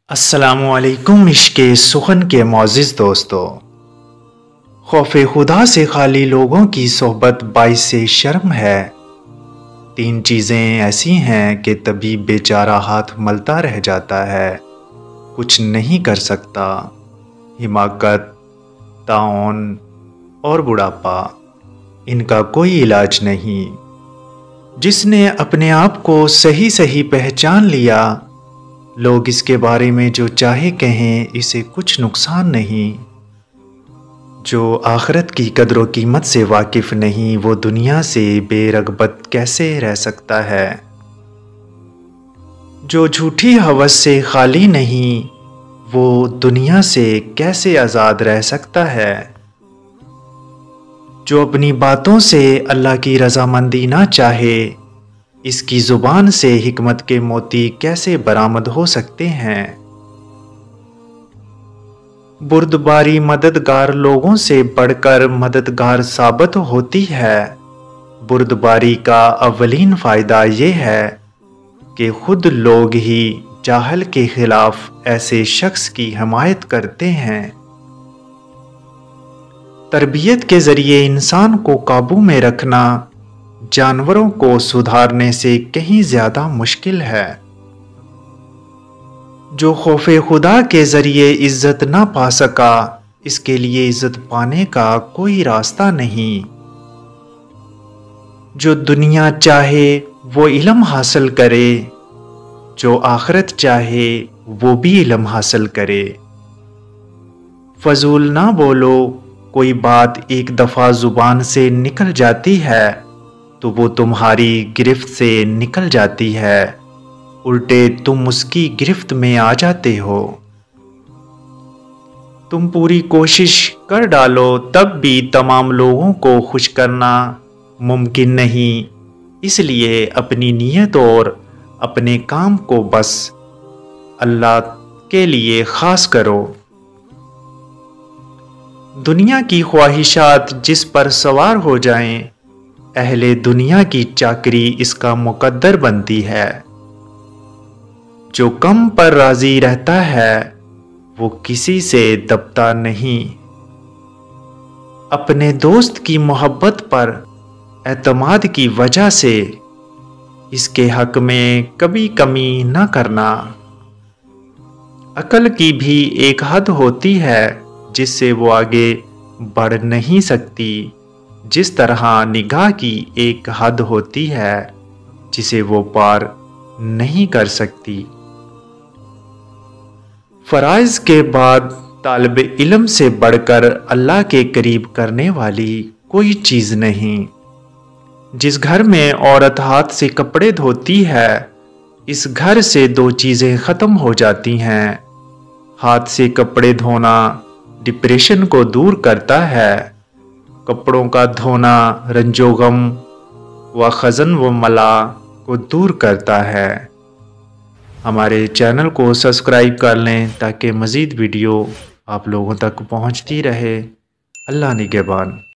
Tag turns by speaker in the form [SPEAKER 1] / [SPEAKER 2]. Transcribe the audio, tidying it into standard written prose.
[SPEAKER 1] अस्सलामुअलैकुम इश्क़े सुखन के मोअज़्ज़िज़ दोस्तों। खौफ़े खुदा से खाली लोगों की सोहबत बाइस शर्म है। 3 चीज़ें ऐसी हैं कि तभी बेचारा हाथ मलता रह जाता है, कुछ नहीं कर सकता। हिमाकत, ताउन और बुढ़ापा, इनका कोई इलाज नहीं। जिसने अपने आप को सही सही पहचान लिया, लोग इसके बारे में जो चाहे कहें, इसे कुछ नुकसान नहीं। जो आखिरत की कदर कीमत से वाकिफ़ नहीं, वो दुनिया से बेरग़बत कैसे रह सकता है। जो झूठी हवस से खाली नहीं, वो दुनिया से कैसे आज़ाद रह सकता है। जो अपनी बातों से अल्लाह की रज़ामंदी ना चाहे, इसकी ज़ुबान से हिकमत के मोती कैसे बरामद हो सकते हैं। बुर्दबारी मददगार लोगों से बढ़कर मददगार साबित होती है। बुर्दबारी का अव्वलीन फ़ायदा ये है कि खुद लोग ही जाहल के खिलाफ ऐसे शख्स की हिमायत करते हैं। तरबियत के ज़रिए इंसान को काबू में रखना जानवरों को सुधारने से कहीं ज़्यादा मुश्किल है। जो खौफ़े खुदा के ज़रिए इज़्ज़त ना पा सका, इसके लिए इज़्ज़त पाने का कोई रास्ता नहीं। जो दुनिया चाहे वो इल्म हासिल करे, जो आखिरत चाहे वो भी इल्म हासिल करे। फजूल ना बोलो, कोई बात एक दफ़ा ज़ुबान से निकल जाती है तो वो तुम्हारी गिरफ्त से निकल जाती है, उल्टे तुम उसकी गिरफ्त में आ जाते हो। तुम पूरी कोशिश कर डालो तब भी तमाम लोगों को खुश करना मुमकिन नहीं, इसलिए अपनी नीयत और अपने काम को बस अल्लाह के लिए ख़ास करो। दुनिया की ख्वाहिशात जिस पर सवार हो जाएं, अहले दुनिया की चाकरी इसका मुकद्दर बनती है। जो कम पर राजी रहता है, वो किसी से दबता नहीं। अपने दोस्त की मोहब्बत पर एतमाद की वजह से इसके हक में कभी कमी न करना। अकल की भी एक हद होती है जिससे वो आगे बढ़ नहीं सकती, जिस तरह निगाह की एक हद होती है जिसे वो पार नहीं कर सकती। फ़राइज़ के बाद तालिब इल्म से बढ़कर अल्लाह के करीब करने वाली कोई चीज़ नहीं। जिस घर में औरत हाथ से कपड़े धोती है, इस घर से 2 चीज़ें ख़त्म हो जाती हैं। हाथ से कपड़े धोना डिप्रेशन को दूर करता है। कपड़ों का धोना रंजोगम व खज़न व मला को दूर करता है। हमारे चैनल को सब्सक्राइब कर लें ताकि मज़ीद वीडियो आप लोगों तक पहुंचती रहे। अल्लाह निगहबान।